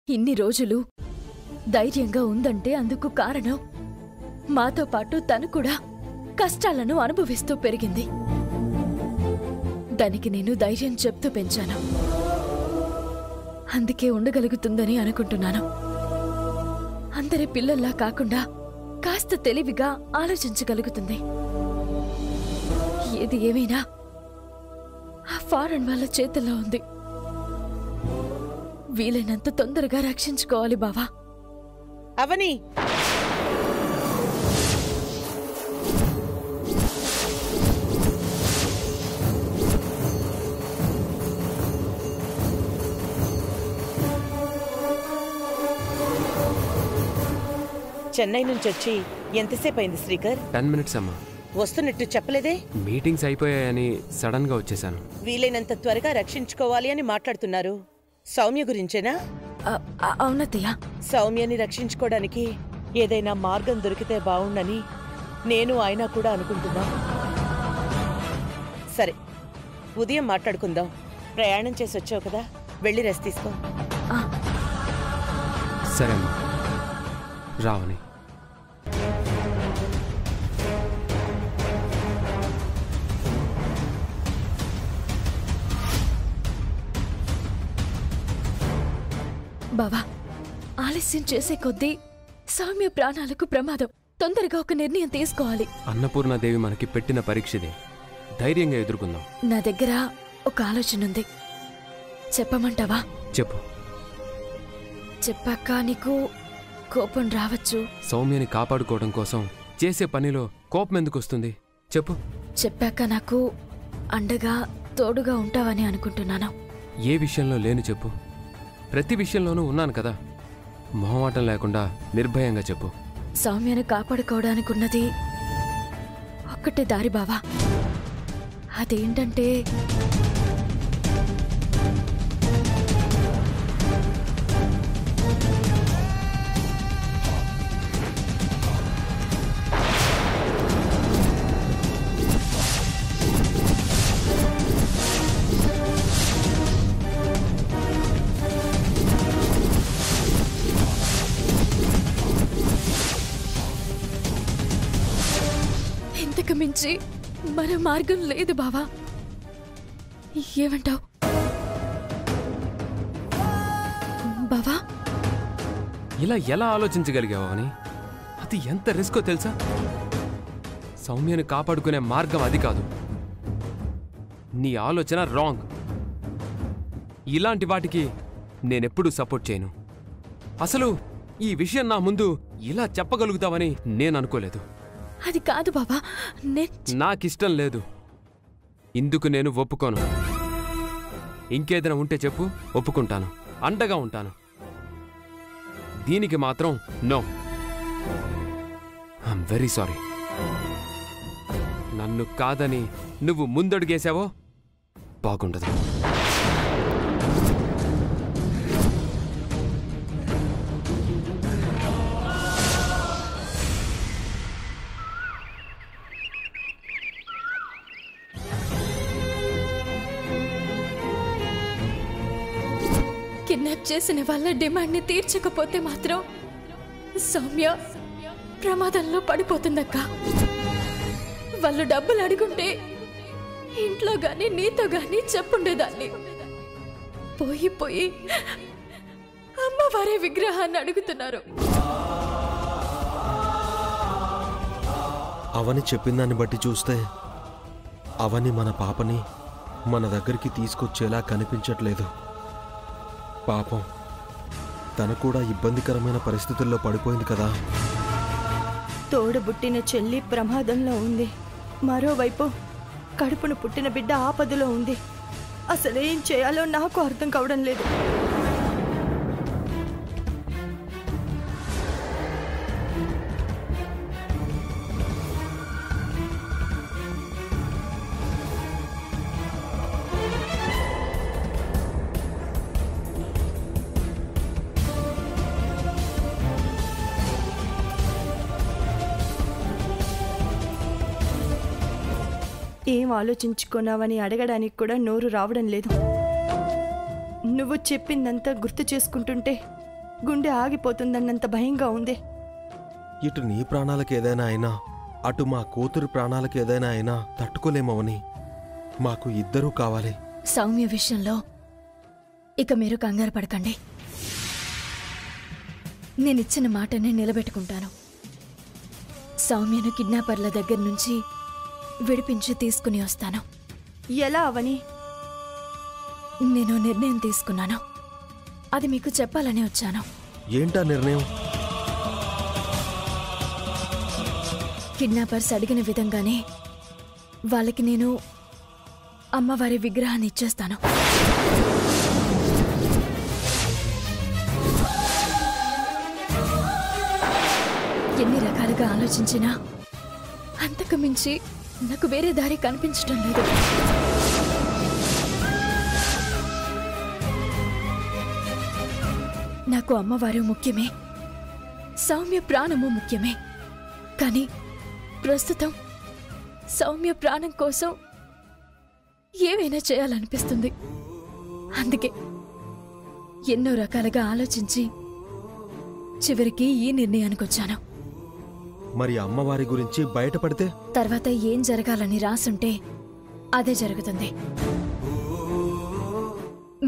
ఇన్ని రోజులు ధైర్యంగా ఉందంటే అందుకు కారణం మాతో పాటు తను కూడా కష్టాలను అనుభవిస్తూ పెరిగింది. దానికి నేను ధైర్యం చెప్తూ పెంచాను. అందుకే ఉండగలుగుతుందని అనుకుంటున్నాను. అందరి పిల్లల్లా కాకుండా కాస్త తెలివిగా ఆలోచించగలుగుతుంది. ఏది ఏమైనా ఆ ఫారెన్ వాళ్ళ చేతుల్లో ఉంది. వీలైనంత తొందరగా రక్షించుకోవాలి బావా. అవని, చెన్నై నుంచి వచ్చి ఎంతసేపు అయింది శ్రీకర్? 10 minutes అమ్మా. వస్తున్నట్టు చెప్పలేదే? మీటింగ్స్ అయిపోయాయని సడన్ గా వచ్చేసాను. వీలైనంత త్వరగా రక్షించుకోవాలి అని మాట్లాడుతున్నారు. సౌమ్య గురించేనా? అవునత్తయ్య. సౌమ్యని రక్షించుకోవడానికి ఏదైనా మార్గం దొరికితే బావుండని నేను ఆయన కూడా అనుకుంటున్నా. సరే, ఉదయం మాట్లాడుకుందాం. ప్రయాణం చేసి వచ్చావు కదా, వెళ్ళి రెస్ట్ తీసుకో. సరే అమ్మా, రావని. బావా, ఆలస్యం చేసే కొద్దీ సౌమ్య ప్రాణాలకు ప్రమాదం. తొందరగా ఒక నిర్ణయం తీసుకోవాలి. అన్నపూర్ణాదేవి మనకి పెట్టిన పరీక్షది. ధైర్యంగా ఎదుర్కొందాం. నా దగ్గర ఒక ఆలోచన ఉంది, చెప్పమంటావా? చెప్పు. చెప్పాక నీకు కోపం రావచ్చు. సౌమ్యని కాపాడుకోవడం కోసం చేసే పనిలో కోపం ఎందుకు వస్తుంది? చెప్పు. చెప్పాక నాకు అండగా తోడుగా ఉంటావని అనుకుంటున్నాను. ఏ విషయంలో లేను చెప్పు. ప్రతి విషయంలోనూ ఉన్నాను కదా. మొహమాటం లేకుండా నిర్భయంగా చెప్పు. సౌమ్యను కాపాడుకోవడానికున్నది ఒక్కటే దారి బావా. అదేంటంటే మించి మన మార్గం లేదు బావా. ఏమంటావు బావా? ఇలా ఎలా ఆలోచించగలిగావా అని? అది ఎంత రిస్కో తెలుసా? సౌమ్యను కాపాడుకునే మార్గం అది కాదు. నీ ఆలోచన రాంగ్. ఇలాంటి వాటికి నేనెప్పుడూ సపోర్ట్ చేయను. అసలు ఈ విషయం నా ముందు ఇలా చెప్పగలుగుతావని నేను అనుకోలేదు. అది కాదు బాబా, నాకిష్టం లేదు. ఇందుకు నేను ఒప్పుకోను. ఇంకేదైనా ఉంటే చెప్పు, ఒప్పుకుంటాను, అండగా ఉంటాను. దీనికి మాత్రం నో. I'm very sorry. నన్ను కాదని నువ్వు ముందడుగేశావో బాగుండదు. కిడ్నాప్ చేసిన వాళ్ళ డిమాండ్ని తీర్చకపోతే మాత్రం సౌమ్య ప్రమాదంలో పడిపోతుందక్క. వాళ్ళు డబ్బులు అడుగుంటే ఇంట్లో గాని నీతో గాని చెప్పుండేదాన్ని. పోయి పోయి అమ్మవారి విగ్రహాన్ని అడుగుతున్నారు. అవని చెప్పిందాన్ని బట్టి చూస్తే అవని మన పాపని మన దగ్గరికి తీసుకొచ్చేలా కనిపించట్లేదు. పాపం, తను కూడా ఇబ్బందికరమైన పరిస్థితుల్లో పడిపోయింది కదా. తోడబుట్టిన చెల్లి ప్రమాదంలో ఉంది. మరోవైపు కడుపును పుట్టిన బిడ్డ ఆపదలో ఉంది. అసలేం చేయాలో నాకు అర్థం కావడం లేదు. ఏం ఆలోచించుకున్నావని అడగడానికి కూడా నోరు రావడం లేదు. నువ్వు చెప్పిందంతా గుర్తు చేసుకుంటుంటే గుండె ఆగిపోతుందన్నంత భయంగా ఉంది. ఇటు నీ ప్రాణాలకు ఏదైనా అయినా, అటు మా కూతురు ప్రాణాలకు ఏదైనా అయినా తట్టుకోలేమవని. మాకు ఇద్దరూ కావాలి. సౌమ్య విషయంలో ఇక మీరు కంగారు పడకండి. నేనిచ్చిన మాటని నిలబెట్టుకుంటాను. సౌమ్యను కిడ్నాపర్ల దగ్గర నుంచి విడిపించి తీసుకుని వస్తాను. ఎలా అవని? నేను నిర్ణయం తీసుకున్నాను. అది మీకు చెప్పాలని వచ్చాను. ఏంటా నిర్ణయం? కిడ్నాపర్స్ అడిగిన విధంగానే వాళ్ళకి నేను అమ్మవారి విగ్రహాన్ని ఇచ్చేస్తాను. ఎన్ని రకాలుగా ఆలోచించినా అంతకు మించి నాకు వేరే దారి కనిపించడం లేదు. నాకు అమ్మవారు ముఖ్యమే, సౌమ్య ప్రాణము ముఖ్యమే. కానీ ప్రస్తుతం సౌమ్య ప్రాణం కోసం ఏవైనా చేయాలనిపిస్తుంది. అందుకే ఎన్నో రకాలుగా ఆలోచించి చివరికి ఈ నిర్ణయానికి వచ్చాను. మరి అమ్మవారి గురించి బయటపడితే? తర్వాత ఏం జరగాలని రాసుంటే అదే జరుగుతుంది.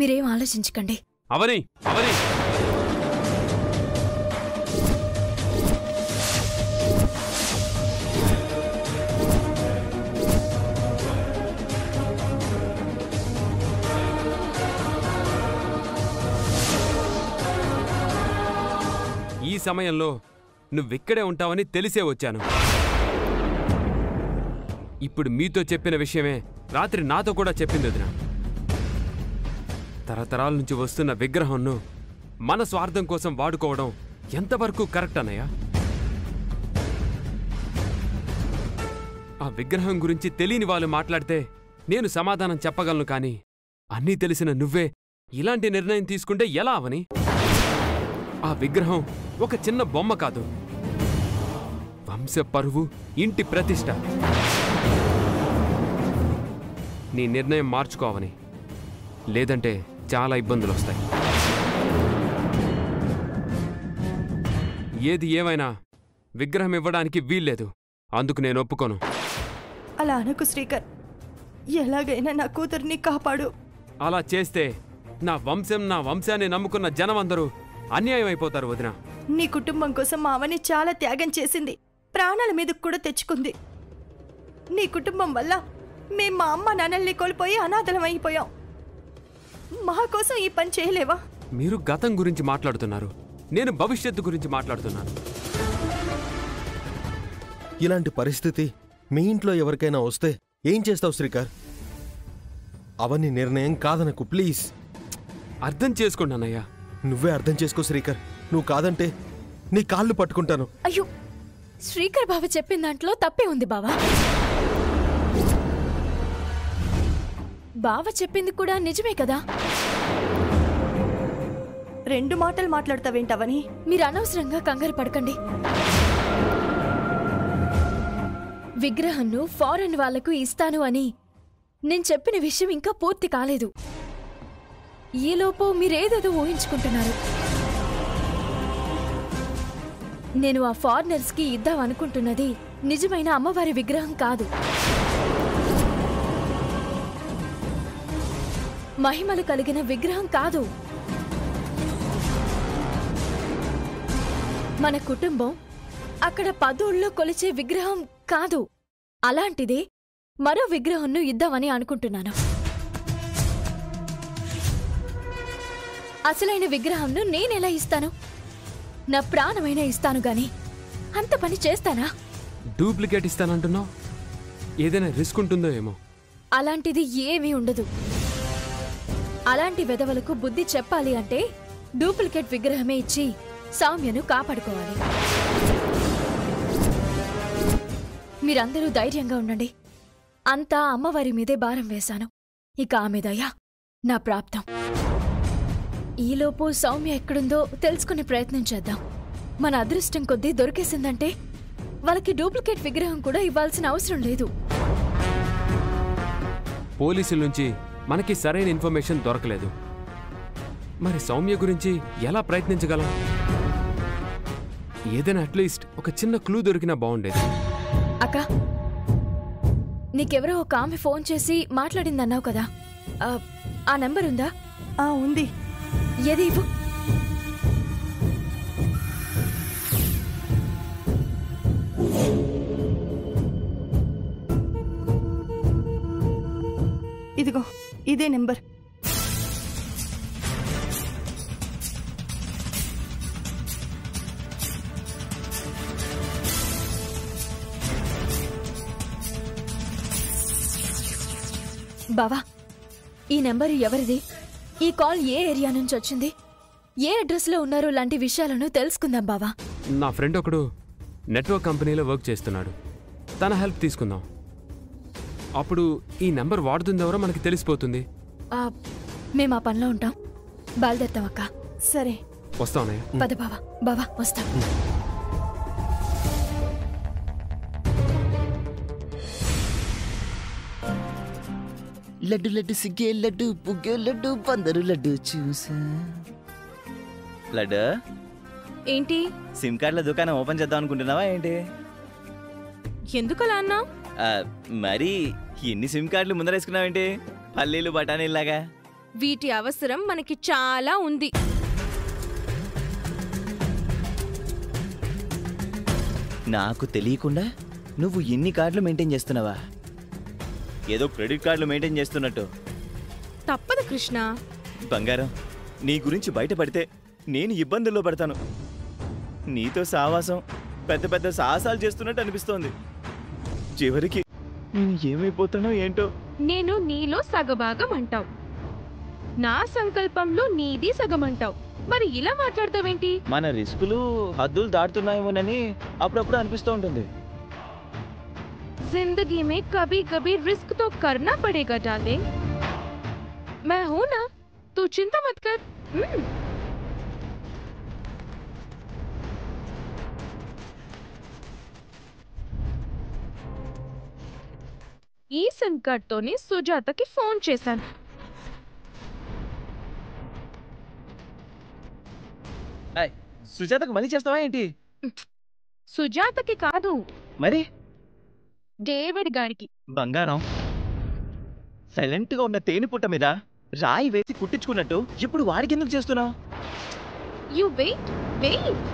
మీరేం ఆలోచించకండి. అవని అవని ఈ సమయంలో నువ్విక్కడే ఉంటావని తెలిసే వచ్చాను. ఇప్పుడు మీతో చెప్పిన విషయమే రాత్రి నాతో కూడా చెప్పింది వదిన. తరతరాల నుంచి వస్తున్న విగ్రహంను మన స్వార్థం కోసం వాడుకోవడం ఎంతవరకు కరెక్ట్ అన్నయ్య? ఆ విగ్రహం గురించి తెలియని వాళ్ళు మాట్లాడితే నేను సమాధానం చెప్పగలను, కానీ అన్నీ తెలిసిన నువ్వే ఇలాంటి నిర్ణయం తీసుకుంటే ఎలా అవని? ఆ విగ్రహం ఒక చిన్న బొమ్మ కాదు, వంశ పరువు, ఇంటి ప్రతిష్ట. నీ నిర్ణయం మార్చుకోవని, లేదంటే చాలా ఇబ్బందులు వస్తాయి. ఏది ఏమైనా విగ్రహం ఇవ్వడానికి వీల్లేదు. అందుకు నేను ఒప్పుకోను. అలా అనకు శ్రీకర్. ఎలాగైనా నా కూతుర్ని కాపాడు. అలా చేస్తే నా వంశాన్ని నమ్ముకున్న జనం అందరూ అన్యాయం అయిపోతారు వదిన. నీ కుటుంబం కోసం మా అవని చాలా త్యాగం చేసింది, ప్రాణాల మీదకు కూడా తెచ్చుకుంది. నీ కుటుంబం వల్ల మేం మా అమ్మ నాన్నల్ని కోల్పోయి అనాథలం అయిపోయాం. మా కోసం ఈ పని చేయలేవా? మీరు గతం గురించి మాట్లాడుతున్నారు, నేను భవిష్యత్తు గురించి మాట్లాడుతున్నాను. ఇలాంటి పరిస్థితి మీ ఇంట్లో ఎవరికైనా వస్తే ఏం చేస్తావు శ్రీకర్? అవన్నీ నిర్ణయం కాదనకు ప్లీజ్. అర్థం చేసుకోండి అన్నయ్య. నువ్వే అర్థం చేసుకో శ్రీకర్. నువ్వు కాదంటే నీ కాళ్ళు పట్టుకుంటాను. అయ్యో, శ్రీకర్ బావ చెప్పిన దాంట్లో తప్పే ఉంది బావా. బావ చెప్పింది కూడా నిజమే కదా. రెండు మాటలు మాట్లాడతావేంటవని? మీరు అనవసరంగా కంగారు పడకండి. విగ్రహంను ఫారెన్ వాళ్లకు ఇస్తాను అని నేను చెప్పిన విషయం ఇంకా పూర్తి కాలేదు. ఈలోపు మీరేదేదో ఊహించుకుంటున్నారు. నేను ఆ ఫారినర్స్కి ఇద్దాం అనుకుంటున్నది నిజమైన అమ్మవారి విగ్రహం కాదు, మహిమలు కలిగిన విగ్రహం కాదు. మన కుటుంబం అక్కడ పదోళ్ళలో కొలిచే విగ్రహం కాదు. అలాంటిదే మరో విగ్రహంను ఇద్దామని అనుకుంటున్నాను. అసలైన విగ్రహంను నేనెలా ఇస్తాను? నా ప్రాణమైనా ఇస్తాను గాని అంత పని చేస్తానా? డూప్లికేట్ ఇస్తానంటున్నావు, ఏదైనా రిస్క్ ఉంటుందో ఏమో. అలాంటిది ఏమీ ఉండదు. అలాంటి వెధవలకు బుద్ధి చెప్పాలి అంటే డూప్లికేట్ విగ్రహమే ఇచ్చి సౌమ్యను కాపాడుకోవాలి. మీరందరూ ధైర్యంగా ఉండండి. అంతా అమ్మవారి మీదే భారం వేశాను. ఇక ఆమె దయ నా ప్రాప్తం. ఈలోపు సౌమ్య ఎక్కడుందో తెలుసుకునే ప్రయత్నం చేద్దాం. మన అదృష్టం కొద్దీ దొరికేసిందంటే వాళ్ళకి డూప్లికేట్ విగ్రహం కూడా ఇవ్వాల్సిన అవసరం లేదు. పోలీసుల నుంచి మనకి సరైన ఇన్ఫర్మేషన్ దొరకలేదు. మరి సౌమ్య గురించి ఎలా ప్రయత్నించగలం? ఏదైనా అట్లీస్ట్ ఒక చిన్న క్లూ దొరికినా బాగుండేది. అక్క, నీకెవరో ఒక ఆమె ఫోన్ చేసి మాట్లాడిందన్నావు కదా, ఆ నెంబర్ ఉందా? ఉంది. ఏది ఇవ్వు. ఇదిగో ఇదే నెంబర్. బావా, ఈ నెంబరు ఎవరిది? ఈ కాల్ ఏ ఏరియా నుంచి వచ్చింది? ఏ అడ్రస్లో ఉన్నారు? లాంటి విషయాలను తెలుసుకుందాం బావా. నా ఫ్రెండ్ ఒకడు నెట్వర్క్ కంపెనీలో వర్క్ చేస్తున్నాడు. తన హెల్ప్ తీసుకుందాం. అప్పుడు ఈ నెంబర్ వాడుతుందెవరో మనకి తెలిసిపోతుంది. మేము ఆ పనిలో ఉంటాం. బయలుదేరుతాం అక్క. సరే, వస్తావునే. పద బావా. బావా వస్తాం. లడ్డు లడ్డు సిగ్గే లడ్డు పుగ్గే లడ్డు పందరు లడ్డు చూసా. లడ్డు ఏంటి? సిమ్ కార్డుల దుకాణం ఓపెన్ చేద్దాం అనుకుంటున్నావా ఏంటి? ఎందుకలా అన్నా? మరి ఎన్ని సిమ్ కార్డులు ముందరేసుకున్నావేంటి? పల్లీలు బఠానీలాగా. వీటి అవసరం మనకి చాలా ఉంది. నాకు తెలియకుండా నువ్వు ఎన్ని కార్డులు మెయింటైన్ చేస్తున్నావా? ఏదో క్రెడిట్ కార్డులు మెయింటైన్ చేస్తున్నట్టు. తప్పదు కృష్ణ. బంగారం, నీ గురించి బయటపడితే నేను ఇబ్బందుల్లో పడతాను. నీతో సావాసం పెద్ద పెద్ద సాహసాలు చేస్తున్నట్టు అనిపిస్తోంది. చివరికి నేను ఏమైపోతానో ఏంటో. నేను నీలో సగభాగం అంటావు, నా సంకల్పంలో నీది సగం అంటావు. మరి ఇలా మాట్లాడతావేంటి? మన రిస్కులు హద్దులు దాటుతున్నాయేమోనని అప్పుడప్పుడు అనిపిస్తూ ఉంటుంది. जिंदगी में कभी कभी रिस्क तो करना पड़ेगा डार्लिंग. मैं हूं ना, तू चिंता मत कर. ఈ సిమ్ కార్డ్తోనే సుజాతకి ఫోన్ చేశాను. సుజాతకు మళ్ళీ చేస్తావా ఏంటి? సుజాతకి కాదు, మరి డేవిడ్ గారికి. బంగారం, సైలెంట్ గా ఉన్న తేనె పుట్ట మీద రాయి వేసి కుట్టించుకున్నట్టు ఇప్పుడు వాడికి ఎందుకు చేస్తున్నావు? You wait wait.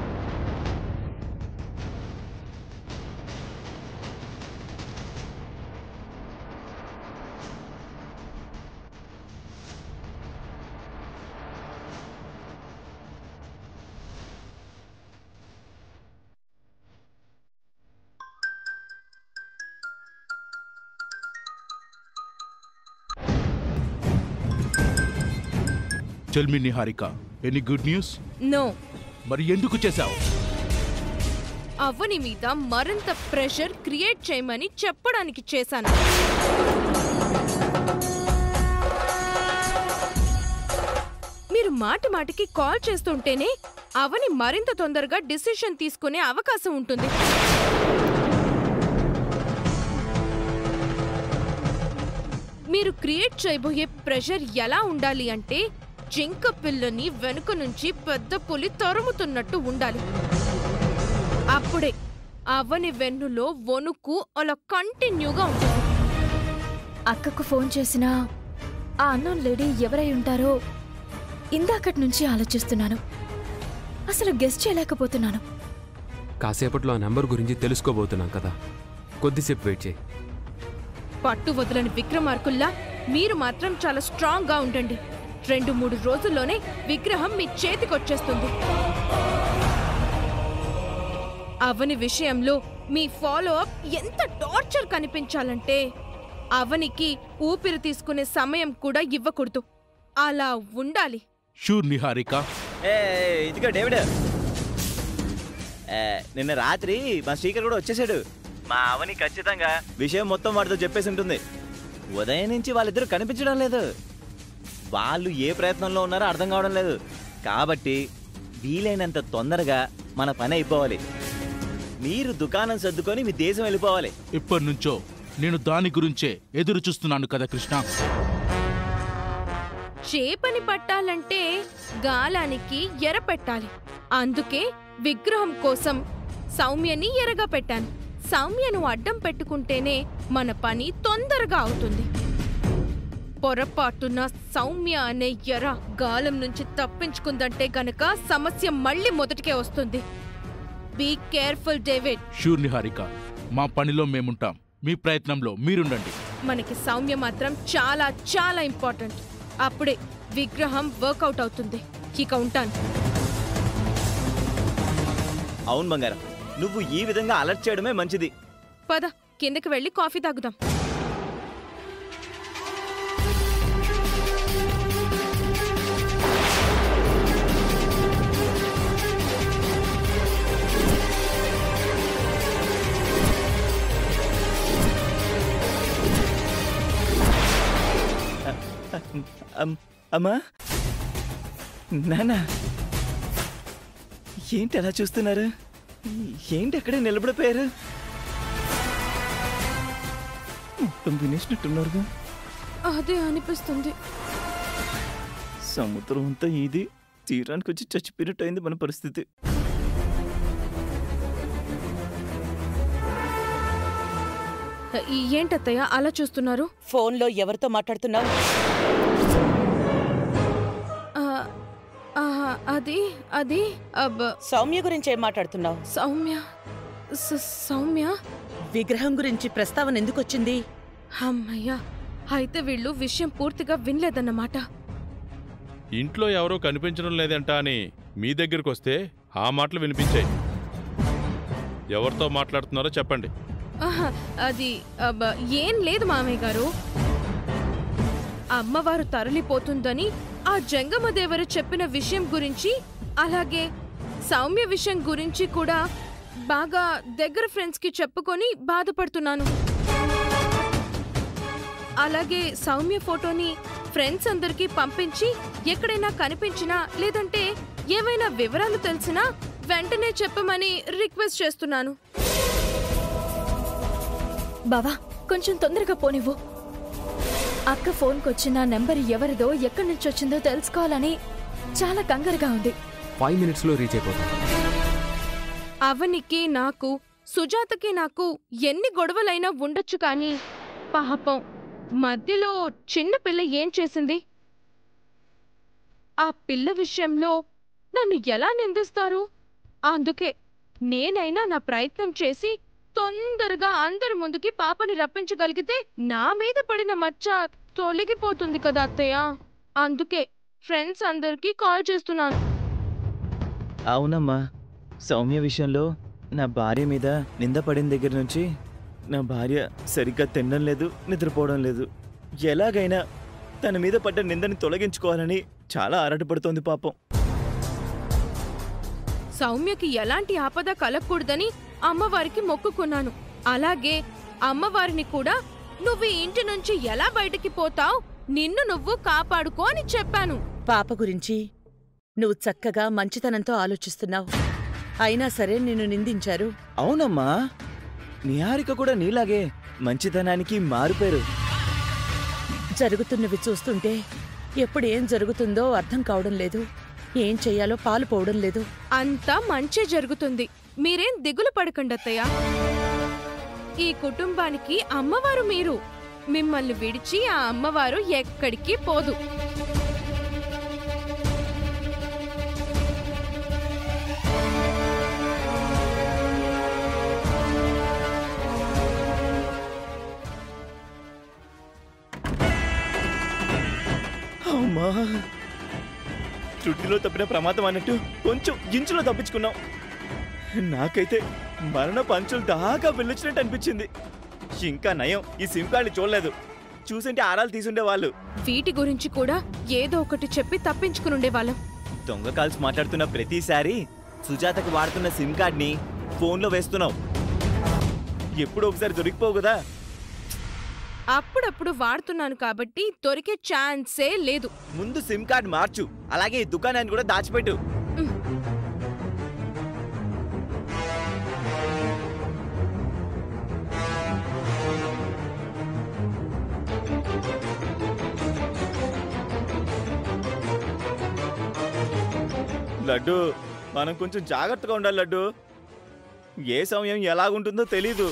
Tell me, Niharika, any good news? No. మరి ఎందుకు చేశావు? అవని మీద మరింత ప్రెషర్ క్రియేట్ చేయమని చెప్పడానికి చేశాను. మీరు మాటి మాటికి కాల్ చేస్తుంటేనే అవని మరింత తొందరగా డిసిషన్ తీసుకునే అవకాశం ఉంటుంది. మీరు క్రియేట్ చేయబోయే ప్రెషర్ ఎలా ఉండాలి అంటే, జింక పిల్లని వెనుక నుంచి పెద్ద పులి తరుముతున్నట్టు ఉండాలి. అప్పుడే అవని వెన్నులో వణుకు అలా కంటిన్యూగా ఉంటుంది. అక్కకు ఫోన్ చేసిన ఆ అన్నోన్ లేడీ ఎవరై ఉంటారో ఇందాకటి నుంచి ఆలోచిస్తున్నాను. అసలు గెస్ట్ చేయలేకపోతున్నాను. కాసేపట్లో ఆ నెంబర్ గురించి తెలుసుకోబోతున్నాం కదా, కొద్దిసేపు వెయిట్ చేయి. పట్టు వదలని విక్రమార్కుల్లా మీరు మాత్రం చాలా స్ట్రాంగ్ గా ఉండండి. 2-3 రోజుల్లోనే విగ్రహం మీ చేతికొచ్చేస్తుంది. అవని విషయంలో మీ ఫాలో అప్ ఎంత టార్చర్ కనిపించాలంటే, అవనికి ఊపిరి తీసుకునే సమయం కూడా ఇవ్వకూడదు. అలా ఉండాలి. షూర్ నిహారిక. ఇదిగో డేవిడ్, నిన్న రాత్రి మా స్పీకర్ కూడా వచ్చేసాడు. మా అవని ఖచ్చితంగా విషయం మొత్తం వాడితో చెప్పేసి ఉంటుంది. ఉదయం నుంచి వాళ్ళిద్దరూ కనిపించడం లేదు. వాళ్ళు ఏ ప్రయత్నంలో ఉన్నారో అర్థం కావడం లేదు. కాబట్టి వీలైనంత తొందరగా మన పని అయిపోవాలి. మీరు దుకాణం సర్దుకొని మీ దేశం వెళ్ళిపోవాలి. ఇప్పటి నుంచో నేను దాని గురించే ఎదురు చూస్తున్నాను కదా కృష్ణ. చేపని పట్టాలంటే గాలానికి ఎర పెట్టాలి. అందుకే విగ్రహం కోసం సౌమ్యని ఎరగా పెట్టాను. సౌమ్యను అడ్డం పెట్టుకుంటేనే మన పని తొందరగా అవుతుంది. పొరపాటున సౌమ్య అనే ఎర గాలం నుంచి తప్పించుకుందంటే గనక సమస్య మళ్ళీ మొదటికే వస్తుంది. Be careful David. Sure Niharika, మా పనిలో మేముంటాం, మీ ప్రయత్నంలో మీరుండండి. మనకి సౌమ్య మాత్రం చాలా చాలా ఇంపార్టెంట్. అప్పుడే విగ్రహం వర్కౌట్ అవుతుంది. ఇక ఉంటాను. అవును బంగారం, నువ్వు ఈ విధంగా అలర్ట్ చేయడమే మంచిది. పద కిందకి వెళ్ళి కాఫీ తాగుదాం. అమ్మా, నానా, ఏంటి అలా చూస్తున్నారు? ఏంటి అక్కడే నిలబడిపోయారు? మొత్తం వినేసినట్టున్నారు. అదే అనిపిస్తుంది. సముద్రం అంతా ఇది తీరానికి వచ్చి చచ్చిపోయినట్టు అయింది మన పరిస్థితి. ఏంటత్తయ్య అలా చూస్తున్నారు? ఫోన్లో ఎవరితో మాట్లాడుతున్నావు? అది అది సౌమ్య గురించి ఏం మాట్లాడుతున్నావు? సౌమ్య సౌమ్య విగ్రహం గురించి ప్రస్తావన ఎందుకు వచ్చింది? అమ్మయ్యా, అయితే వీళ్ళు విషయం పూర్తిగా వినలేదన్నమాట. ఇంట్లో ఎవరో కనిపించడం లేదంట అని మీ దగ్గరికి వస్తే ఆ మాటలు వినిపించాయి. ఎవరితో మాట్లాడుతున్నారో చెప్పండి. అది ఏం లేదు మామయ్య గారు. అమ్మవారు తరలిపోతుందని ఆ జంగమదేవరు చెప్పిన విషయం గురించి, అలాగే సౌమ్య విషయం గురించి కూడా బాగా దగ్గర ఫ్రెండ్స్ కి చెప్పుకొని బాధపడుతున్నాను. అలాగే సౌమ్య ఫోటోని ఫ్రెండ్స్ అందరికీ పంపించి ఎక్కడైనా కనిపించినా లేదంటే ఏవైనా వివరాలు తెలిసినా వెంటనే చెప్పమని రిక్వెస్ట్ చేస్తున్నాను. బావా, కొంచెం తొందరగా పోనివ్వు. అక్క ఫోన్కొచ్చిన నెంబర్ ఎవరిదో ఎక్కడి నుంచి వచ్చిందో తెలుసుకోవాలని చాలా కంగారుగా ఉంది. 5 minutesలో రీచ్ అయిపోతాం. అవనికి నాకు, సుజాతకి నాకు ఎన్ని గొడవలైనా ఉండొచ్చు కానీ పాపం మధ్యలో చిన్న పిల్ల ఏం చేసింది? ఆ పిల్ల విషయంలో నన్ను ఎలా నిందిస్తారు? అందుకే నేనైనా నా ప్రయత్నం చేసి తొందరగా అందరి ముందుకి పాపని రప్పించగలిగితే నా మీద పడిన మచ్చ తొలగిపోతుంది కదా అత్తయ్య. అందుకే ఫ్రెండ్స్ అందరికీ కాల్ చేస్తున్నాను. అవునమ్మా, సౌమ్య విషయంలో నా భార్య మీద నింద పడిన దగ్గర నుంచి నా భార్య సరిగ్గా తినడం లేదు, నిద్రపోవడం లేదు. ఎలాగైనా తన మీద పడ్డ నిందని తొలగించుకోవాలని చాలా ఆరాటపడుతోంది పాపం. సౌమ్యకి ఎలాంటి ఆపద కలగకూడదని అమ్మవారికి మొక్కుకున్నాను. అలాగే అమ్మవారిని కూడా నువ్వు ఇంటి నుంచి ఎలా బయటికి పోతావు, నిన్ను నువ్వు కాపాడుకో అని చెప్పాను. పాప గురించి నువ్వు చక్కగా మంచితనంతో ఆలోచిస్తున్నావు. అయినా సరే నిన్ను నిందించారు. అవునమ్మా, నిహారిక కూడా నీలాగే మంచితనానికి మారుపేరు. జరుగుతున్నవి చూస్తుంటే ఎప్పుడేం జరుగుతుందో అర్థం కావడం లేదు. ఏం చెయ్యాలో పాలు పోవడం లేదు. అంతా మంచే జరుగుతుంది. మీరేం దిగులు పడకండి అత్తయ్య. ఈ కుటుంబానికి అమ్మవారు మీరు. మిమ్మల్ని విడిచి ఆ అమ్మవారు ఎక్కడికి పోదు. అమ్మా, త్రుటిలో తప్పిన ప్రమాదం అన్నట్టు కొంచెం ఇంచులో తప్పించుకున్నాం. నాకైతే మరణ పంచులు దాకా వెళ్ళొచ్చినట్టు అనిపించింది. ఇంకా నయం ఈ సిమ్ కార్డు చూడలేదు. చూసింటే ఆరాలు తీసుండేవాళ్ళు. వీటి గురించి కూడా ఏదో ఒకటి చెప్పి తప్పించుకునుండేవాళ్ళం. దొంగ కాల్స్ మాట్లాడుతున్న ప్రతిసారి సుజాతకు వాడుతున్న సిమ్ కార్డ్ని ఫోన్లో వేస్తున్నావు. ఎప్పుడో ఒకసారి దొరికిపోవు కదా. అప్పుడప్పుడు వాడుతున్నాను కాబట్టి దొరికే ఛాన్సే లేదు. ముందు సిమ్ కార్డ్ మార్చు, అలాగే ఈ దుకాణాన్ని కూడా దాచిపెట్టు. లడ్డు మనం కొంచెం జాగ్రత్తగా ఉండాలి లడ్డు. ఏ సమయం ఎలాగుంటుందో తెలీదు.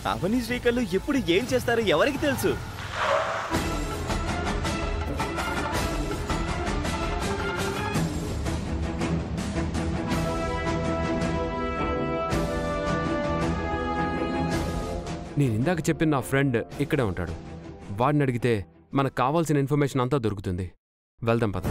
అవని శ్రీకళ్ళు ఎప్పుడు ఏం చేస్తారో ఎవరికి తెలుసు. నేను ఇందాక చెప్పిన నా ఫ్రెండ్ ఇక్కడే ఉంటాడు. వాడిని అడిగితే మనకు కావాల్సిన ఇన్ఫర్మేషన్ అంతా దొరుకుతుంది. వెళ్దాం పద.